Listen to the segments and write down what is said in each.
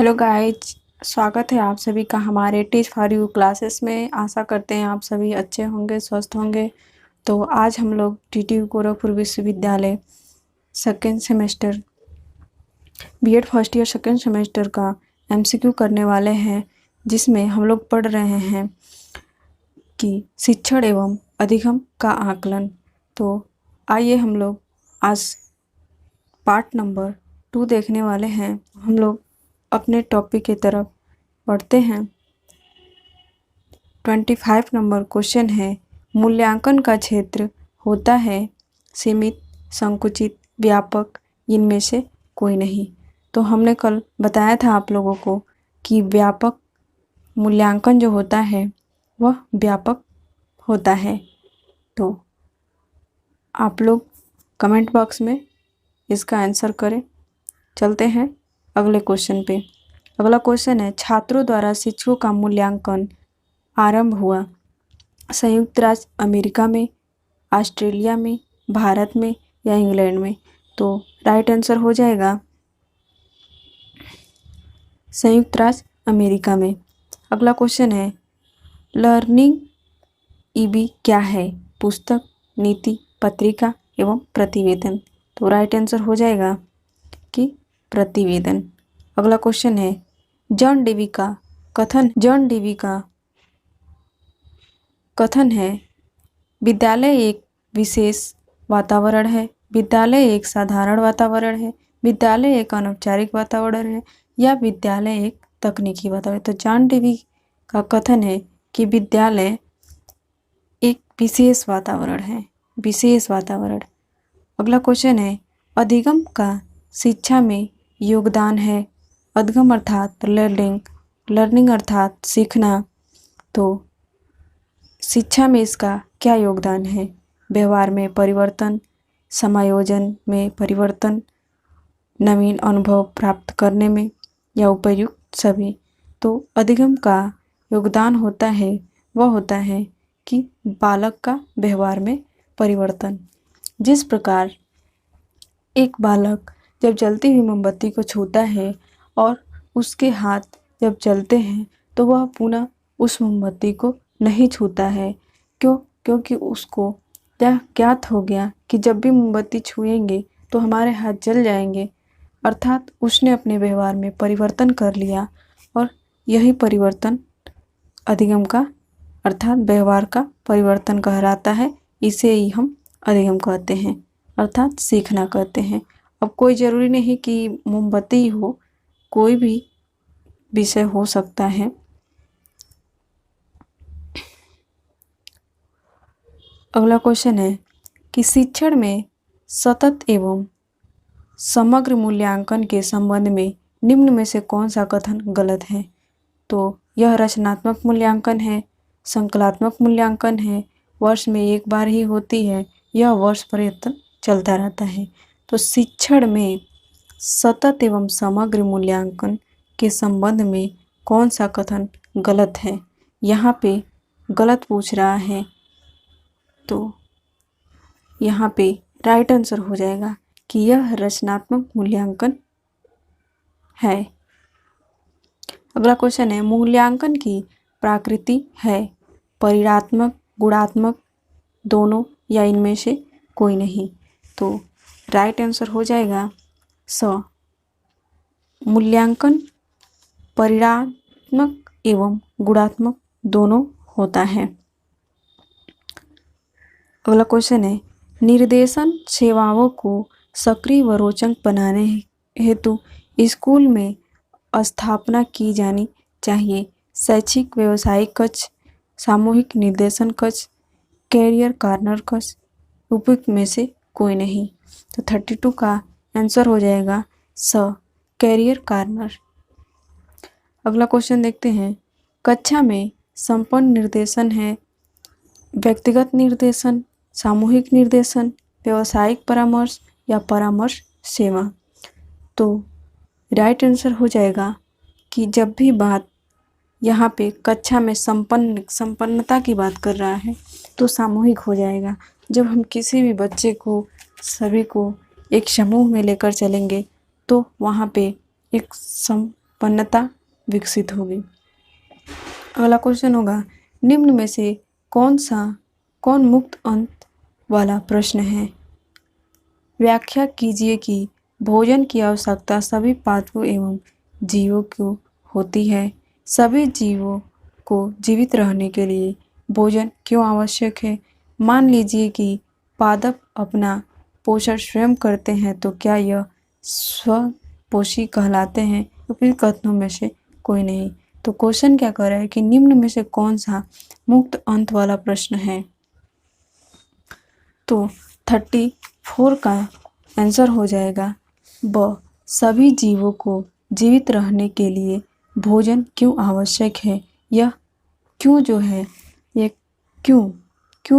Hello guys. स्वागत है आप सभी का हमारे टीच फॉर यू क्लासेस में। आशा करते हैं आप सभी अच्छे होंगे, स्वस्थ होंगे। तो आज हम लोग टीटीयू गोरखपुर विश्वविद्यालय second semester BEd first year second semester का एमसीक्यू करने वाले हैं, जिसमें हम लोग पढ़ रहे हैं कि शिक्षण एवं अधिगम का आकलन। तो आइए हम लोग आज पार्ट नंबर 2 देखने वाले हैं। हम लोग अपने टॉपिक की तरफ बढ़ते हैं। 25 नंबर क्वेश्चन है, मूल्यांकन का क्षेत्र होता है सीमित, संकुचित, व्यापक, इनमें से कोई नहीं। तो हमने कल बताया था आप लोगों को कि व्यापक मूल्यांकन जो होता है वह व्यापक होता है। तो आप लोग कमेंट बॉक्स में इसका आंसर करें। चलते हैं अगले क्वेश्चन पे। अगला क्वेश्चन है, छात्रों द्वारा शिक्षकों का मूल्यांकन आरंभ हुआ संयुक्त राज्य अमेरिका में, ऑस्ट्रेलिया में, भारत में या इंग्लैंड में। तो राइट आंसर हो जाएगा संयुक्त राज्य अमेरिका में। अगला क्वेश्चन है, लर्निंग ईबी क्या है? पुस्तक, नीति, पत्रिका एवं प्रतिवेदन। तो राइट आंसर हो जाएगा कि प्रतिवेदन। अगला क्वेश्चन है, जॉन डेवी का कथन है, विद्यालय एक विशेष वातावरण है, विद्यालय एक साधारण वातावरण है, विद्यालय एक अनौपचारिक वातावरण है या विद्यालय एक तकनीकी वातावरण। तो जॉन डेवी का कथन है कि विद्यालय एक विशेष वातावरण है, विशेष वातावरण। अगला क्वेश्चन है, अधिगम का शिक्षा में योगदान है। अधिगम अर्थात लर्निंग अर्थात सीखना। तो शिक्षा में इसका क्या योगदान है? व्यवहार में परिवर्तन, समायोजन में परिवर्तन, नवीन अनुभव प्राप्त करने में या उपयुक्त सभी। तो अधिगम का योगदान होता है, वह होता है कि बालक का व्यवहार में परिवर्तन। जिस प्रकार एक बालक जब जलती हुई मोमबत्ती को छूता है और उसके हाथ जब जलते हैं तो वह पुनः उस मोमबत्ती को नहीं छूता है। क्योंकि उसको यह ज्ञात हो गया कि जब भी मोमबत्ती छुएंगे तो हमारे हाथ जल जाएंगे। अर्थात उसने अपने व्यवहार में परिवर्तन कर लिया और यही परिवर्तन अधिगम का अर्थात व्यवहार का परिवर्तन कहलाता है। इसे ही हम अधिगम कहते हैं, अर्थात सीखना कहते हैं। अब कोई ज़रूरी नहीं कि मोमबत्ती ही हो, कोई भी विषय हो सकता है। अगला क्वेश्चन है कि शिक्षण में सतत एवं समग्र मूल्यांकन के संबंध में निम्न में से कौन सा कथन गलत है? तो यह रचनात्मक मूल्यांकन है, संकलात्मक मूल्यांकन है, वर्ष में एक बार ही होती है, यह वर्ष पर्यंत चलता रहता है। तो शिक्षण में सतत एवं समग्र मूल्यांकन के संबंध में कौन सा कथन गलत है? यहाँ पे गलत पूछ रहा है, तो यहाँ पे राइट आंसर हो जाएगा कि यह रचनात्मक मूल्यांकन है। अगला क्वेश्चन है, मूल्यांकन की प्रकृति है परिणात्मक, गुणात्मक, दोनों या इनमें से कोई नहीं। तो राइट आंसर हो जाएगा मूल्यांकन परिणात्मक एवं गुणात्मक दोनों होता है। अगला क्वेश्चन है, निर्देशन सेवाओं को सक्रिय व रोचक बनाने हेतु स्कूल में स्थापना की जानी चाहिए। शैक्षिक व्यावसायिक कक्ष, सामूहिक निर्देशन कक्ष, कैरियर कॉर्नर कक्ष, उपयुक्त में से कोई नहीं। तो 32 का आंसर हो जाएगा कैरियर कॉर्नर। अगला क्वेश्चन देखते हैं, कक्षा में संपन्न निर्देशन है व्यक्तिगत निर्देशन, सामूहिक निर्देशन, व्यावसायिक परामर्श या परामर्श सेवा। तो राइट आंसर हो जाएगा कि जब भी बात यहाँ पे कक्षा में संपन्नता की बात कर रहा है तो सामूहिक हो जाएगा। जब हम किसी भी बच्चे को, सभी को एक समूह में लेकर चलेंगे तो वहाँ पे एक संपन्नता विकसित होगी। अगला क्वेश्चन होगा, निम्न में से कौन मुक्त अंत वाला प्रश्न है? व्याख्या कीजिए कि भोजन की आवश्यकता सभी पादपों एवं जीवों को होती है। सभी जीवों को जीवित रहने के लिए भोजन क्यों आवश्यक है? मान लीजिए कि पादप अपना पोषण स्वयं करते हैं, तो क्या यह स्वपोषी कहलाते हैं? तो कथनों में से कोई नहीं। तो क्वेश्चन क्या कर रहा है कि निम्न में से कौन सा मुक्त अंत वाला प्रश्न है? तो 34 का आंसर हो जाएगा ब। सभी जीवों को जीवित रहने के लिए भोजन क्यों आवश्यक है? यह क्यों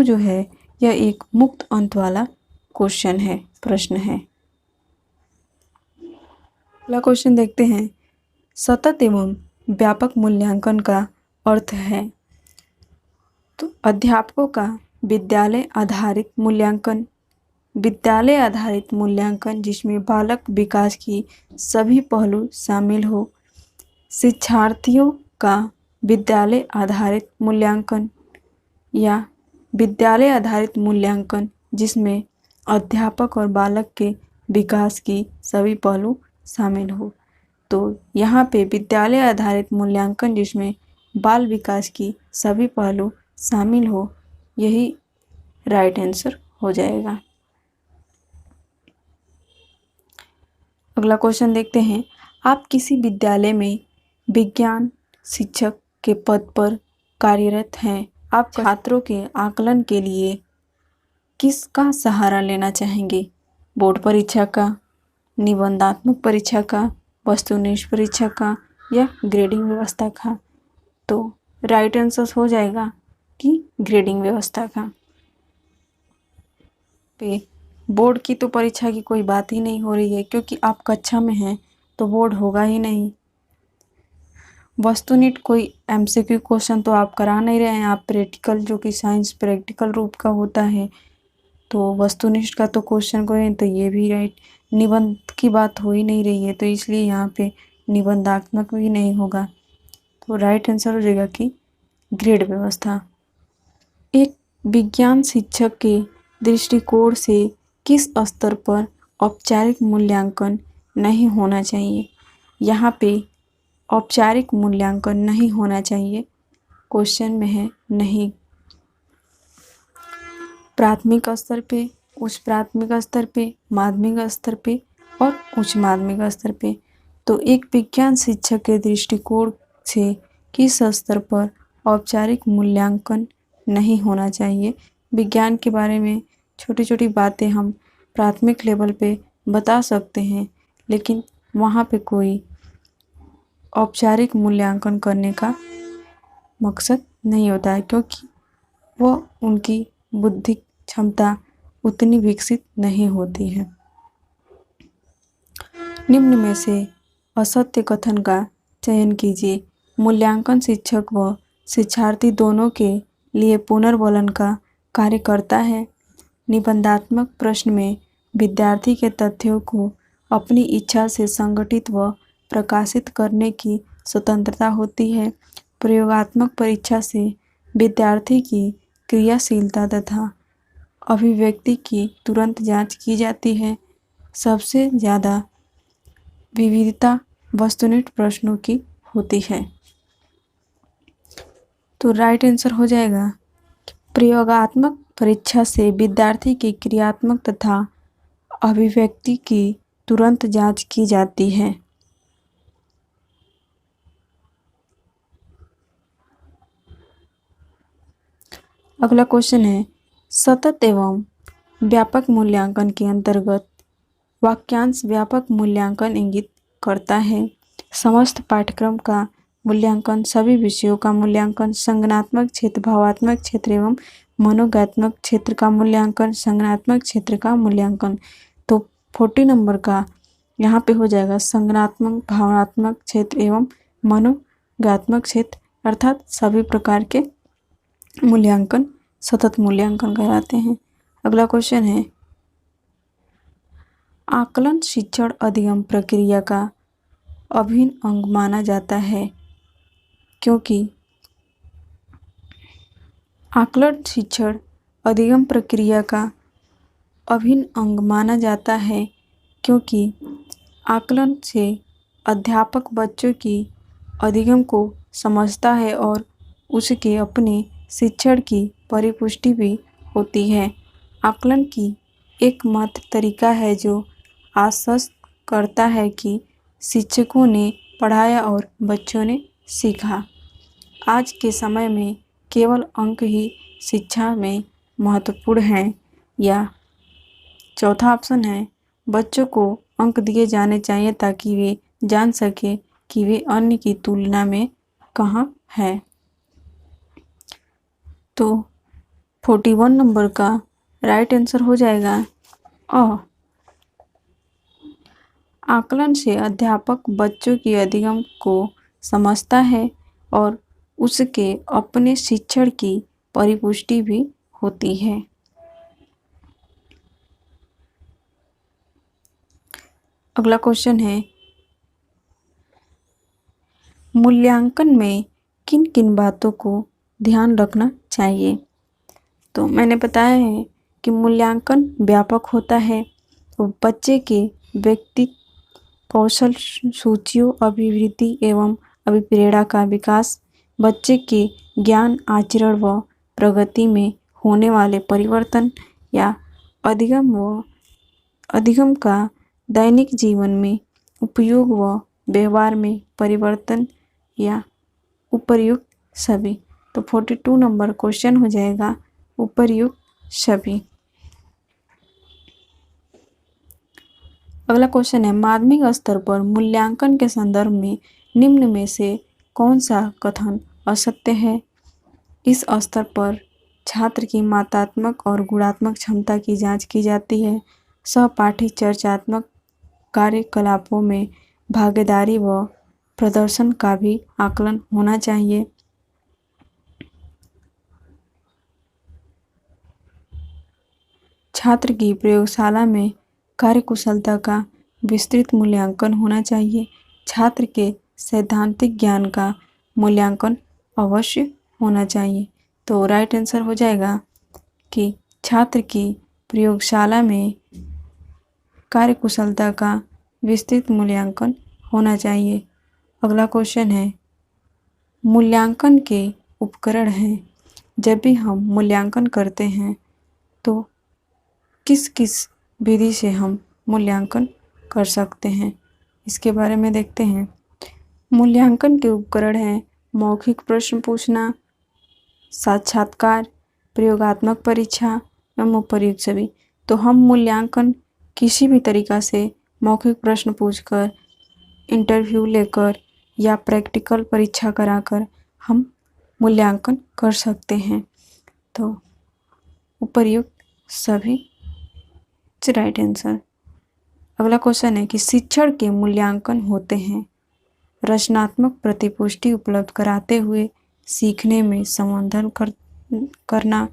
जो है यह एक मुक्त अंत वाला क्वेश्चन है, प्रश्न है। अगला क्वेश्चन देखते हैं, सतत एवं व्यापक मूल्यांकन का अर्थ है। तो अध्यापकों का विद्यालय आधारित मूल्यांकन जिसमें बालक विकास की सभी पहलू शामिल हो। शिक्षार्थियों का विद्यालय आधारित मूल्यांकन या विद्यालय आधारित मूल्यांकन जिसमें अध्यापक और बालक के विकास की सभी पहलू शामिल हो। तो यहाँ पे विद्यालय आधारित मूल्यांकन जिसमें बाल विकास की सभी पहलू शामिल हो, यही राइट आंसर हो जाएगा। अगला क्वेश्चन देखते हैं, आप किसी विद्यालय में विज्ञान शिक्षक के पद पर कार्यरत हैं। आप छात्रों के आकलन के लिए किसका सहारा लेना चाहेंगे? बोर्ड परीक्षा का, निबंधात्मक परीक्षा का, वस्तुनिष्ठ परीक्षा का या ग्रेडिंग व्यवस्था का? तो राइट आंसर हो जाएगा कि ग्रेडिंग व्यवस्था का। पे बोर्ड की तो परीक्षा की कोई बात ही नहीं हो रही है, क्योंकि आप कक्षा में हैं तो बोर्ड होगा ही नहीं। वस्तुनिष्ठ कोई एमसीक्यू क्वेश्चन तो आप करा नहीं रहे हैं, आप प्रैक्टिकल, जो कि साइंस प्रैक्टिकल रूप का होता है, तो वस्तुनिष्ठ का तो क्वेश्चन कोई, तो ये भी राइट। निबंध की बात हो ही नहीं रही है, तो इसलिए यहाँ पे निबंधात्मक भी नहीं होगा। तो राइट आंसर हो जाएगा कि ग्रेड व्यवस्था। एक विज्ञान शिक्षक के दृष्टिकोण से किस स्तर पर औपचारिक मूल्यांकन नहीं होना चाहिए? यहाँ पे औपचारिक मूल्यांकन नहीं होना चाहिए, क्वेश्चन में है नहीं। प्राथमिक स्तर पे, उच्च प्राथमिक स्तर पे, माध्यमिक स्तर पे और उच्च माध्यमिक स्तर पे। तो एक विज्ञान शिक्षक के दृष्टिकोण से किस स्तर पर औपचारिक मूल्यांकन नहीं होना चाहिए? विज्ञान के बारे में छोटी छोटी बातें हम प्राथमिक लेवल पे बता सकते हैं, लेकिन वहाँ पे कोई औपचारिक मूल्यांकन करने का मकसद नहीं होता है, क्योंकि वह उनकी बुद्धि क्षमता उतनी विकसित नहीं होती है। निम्न में से असत्य कथन का चयन कीजिए। मूल्यांकन शिक्षक व शिक्षार्थी दोनों के लिए पुनर्वलन का कार्य करता है। निबंधात्मक प्रश्न में विद्यार्थी के तथ्यों को अपनी इच्छा से संगठित व प्रकाशित करने की स्वतंत्रता होती है। प्रयोगात्मक परीक्षा से विद्यार्थी की क्रियाशीलता तथा अभिव्यक्ति की तुरंत जांच की जाती है। सबसे ज़्यादा विविधता वस्तुनिष्ठ प्रश्नों की होती है। तो राइट आंसर हो जाएगा, प्रयोगात्मक परीक्षा से विद्यार्थी की क्रियात्मक तथा अभिव्यक्ति की तुरंत जांच की जाती है। अगला क्वेश्चन है, सतत एवं व्यापक मूल्यांकन के अंतर्गत वाक्यांश व्यापक मूल्यांकन इंगित करता है। समस्त पाठ्यक्रम का मूल्यांकन, सभी विषयों का मूल्यांकन, संज्ञानात्मक क्षेत्र, भावात्मक क्षेत्र एवं मनोज्ञात्मक क्षेत्र का मूल्यांकन, संज्ञानात्मक क्षेत्र का मूल्यांकन। तो 40 नंबर का यहाँ पे हो जाएगा संज्ञानात्मक, भावनात्मक क्षेत्र एवं मनोज्ञात्मक क्षेत्र, अर्थात सभी प्रकार के मूल्यांकन सतत मूल्यांकन कहलाते हैं। अगला क्वेश्चन है, आकलन शिक्षण अधिगम प्रक्रिया का अभिन्न अंग माना जाता है, क्योंकि आकलन शिक्षण अधिगम प्रक्रिया का अभिन्न अंग माना जाता है, क्योंकि आकलन से अध्यापक बच्चों की अधिगम को समझता है और उसके अपने शिक्षण की परिपुष्टि भी होती है। आकलन की एकमात्र तरीका है जो आश्वस्त करता है कि शिक्षकों ने पढ़ाया और बच्चों ने सीखा। आज के समय में केवल अंक ही शिक्षा में महत्वपूर्ण हैं, या चौथा ऑप्शन है बच्चों को अंक दिए जाने चाहिए ताकि वे जान सके कि वे अन्य की तुलना में कहाँ है। तो 41 नंबर का राइट आंसर हो जाएगा अ। आकलन से अध्यापक बच्चों की अधिगम को समझता है और उसके अपने शिक्षण की परिपुष्टि भी होती है। अगला क्वेश्चन है, मूल्यांकन में किन किन बातों को ध्यान रखना चाहिए। तो मैंने बताया है कि मूल्यांकन व्यापक होता है, तो बच्चे के व्यक्तित्व, कौशल, सूचियों, अभिवृद्धि एवं अभिप्रेरणा का विकास, बच्चे के ज्ञान, आचरण व प्रगति में होने वाले परिवर्तन, या अधिगम का दैनिक जीवन में उपयोग व व्यवहार में परिवर्तन, या उपर्युक्त सभी। तो 42 नंबर क्वेश्चन हो जाएगा उपर्युक्त सभी। अगला क्वेश्चन है, माध्यमिक स्तर पर मूल्यांकन के संदर्भ में निम्न में से कौन सा कथन असत्य है। इस स्तर पर छात्र की मात्रात्मक और गुणात्मक क्षमता की जांच की जाती है। सहपाठी चर्चात्मक कार्यकलापों में भागीदारी व प्रदर्शन का भी आकलन होना चाहिए। छात्र की प्रयोगशाला में कार्यकुशलता का विस्तृत मूल्यांकन होना चाहिए। छात्र के सैद्धांतिक ज्ञान का मूल्यांकन अवश्य होना चाहिए। तो राइट आंसर हो जाएगा कि छात्र की प्रयोगशाला में कार्यकुशलता का विस्तृत मूल्यांकन होना चाहिए। अगला क्वेश्चन है, मूल्यांकन के उपकरण हैं। जब भी हम मूल्यांकन करते हैं तो किस किस विधि से हम मूल्यांकन कर सकते हैं, इसके बारे में देखते हैं। मूल्यांकन के उपकरण हैं मौखिक प्रश्न पूछना, साक्षात्कार, प्रयोगात्मक परीक्षा एवं उपर्युक्त सभी। तो हम मूल्यांकन किसी भी तरीका से मौखिक प्रश्न पूछकर, इंटरव्यू लेकर या प्रैक्टिकल परीक्षा कराकर हम मूल्यांकन कर सकते हैं। तो उपर्युक्त सभी राइट आंसर। अगला क्वेश्चन है कि शिक्षण के मूल्यांकन होते हैं रचनात्मक प्रतिपुष्टि उपलब्ध कराते हुए सीखने में संवर्धन करना,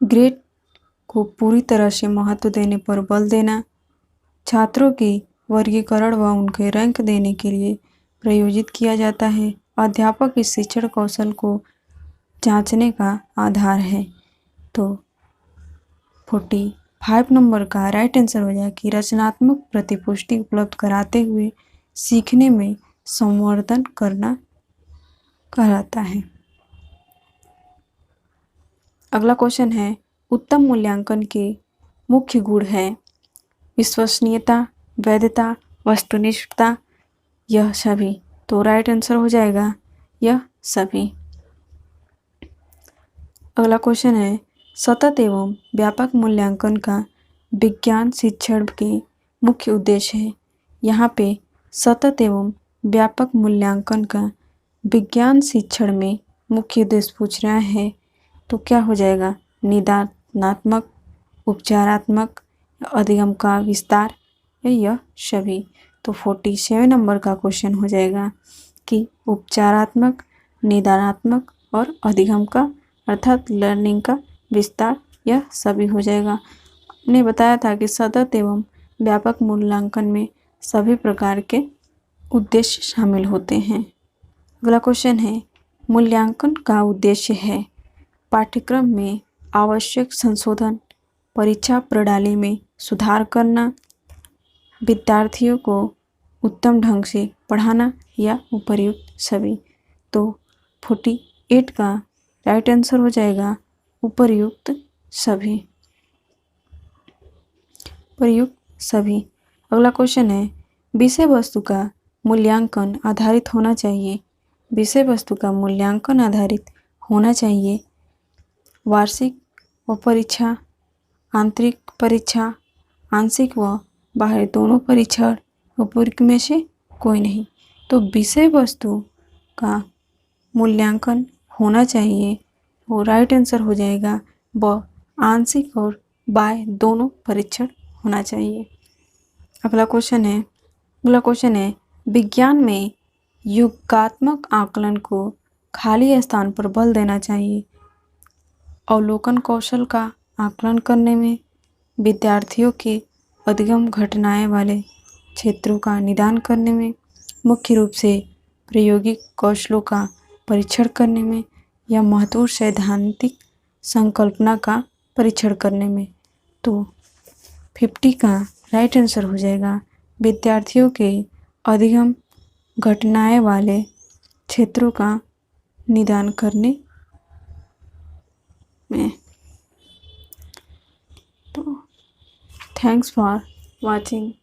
ग्रेड को पूरी तरह से महत्व देने पर बल देना, छात्रों की वर्गीकरण व उनके रैंक देने के लिए प्रयोजित किया जाता है। अध्यापक इस शिक्षण कौशल को जांचने का आधार है। तो 45 नंबर का राइट आंसर हो जाएगा कि रचनात्मक प्रतिपुष्टि उपलब्ध कराते हुए सीखने में संवर्धन करना कहलाता है। अगला क्वेश्चन है, उत्तम मूल्यांकन के मुख्य गुण है विश्वसनीयता, वैधता, वस्तुनिष्ठता, यह सभी। तो राइट आंसर हो जाएगा यह सभी। अगला क्वेश्चन है, सतत एवं व्यापक मूल्यांकन का विज्ञान शिक्षण के मुख्य उद्देश्य है। यहाँ पे सतत एवं व्यापक मूल्यांकन का विज्ञान शिक्षण में मुख्य उद्देश्य पूछ रहा है, तो क्या हो जाएगा निदानात्मक, उपचारात्मक, अधिगम का विस्तार, यह सभी। तो 47 नंबर का क्वेश्चन हो जाएगा कि उपचारात्मक, निदानात्मक और अधिगम का अर्थात लर्निंग का विस्तार, यह सभी हो जाएगा। हमने बताया था कि सतत एवं व्यापक मूल्यांकन में सभी प्रकार के उद्देश्य शामिल होते हैं। अगला क्वेश्चन है, मूल्यांकन का उद्देश्य है पाठ्यक्रम में आवश्यक संशोधन, परीक्षा प्रणाली में सुधार करना, विद्यार्थियों को उत्तम ढंग से पढ़ाना या उपर्युक्त सभी। तो 48 का राइट आंसर हो जाएगा उपर्युक्त सभी। उपर्युक्त सभी। अगला क्वेश्चन है, विषय वस्तु का मूल्यांकन आधारित होना चाहिए। विषय वस्तु का मूल्यांकन आधारित होना चाहिए। वार्षिक व परीक्षा, आंतरिक परीक्षा, आंशिक व बाहरी दोनों परीक्षण, उपर्युक्त में से कोई नहीं। तो विषय वस्तु का मूल्यांकन होना चाहिए, वो राइट आंसर हो जाएगा। व आंशिक और बाह्य दोनों परीक्षण होना चाहिए। अगला क्वेश्चन है, विज्ञान में योगात्मक आकलन को खाली स्थान पर बल देना चाहिए। अवलोकन कौशल का आकलन करने में, विद्यार्थियों के अधिगम घटनाएं वाले क्षेत्रों का निदान करने में, मुख्य रूप से प्रायोगिक कौशलों का परीक्षण करने में, या महत्वपूर्ण सैद्धांतिक संकल्पना का परीक्षण करने में। तो 50 का राइट आंसर हो जाएगा विद्यार्थियों के अधिगम घटनाएं वाले क्षेत्रों का निदान करने में। तो थैंक्स फॉर वाचिंग।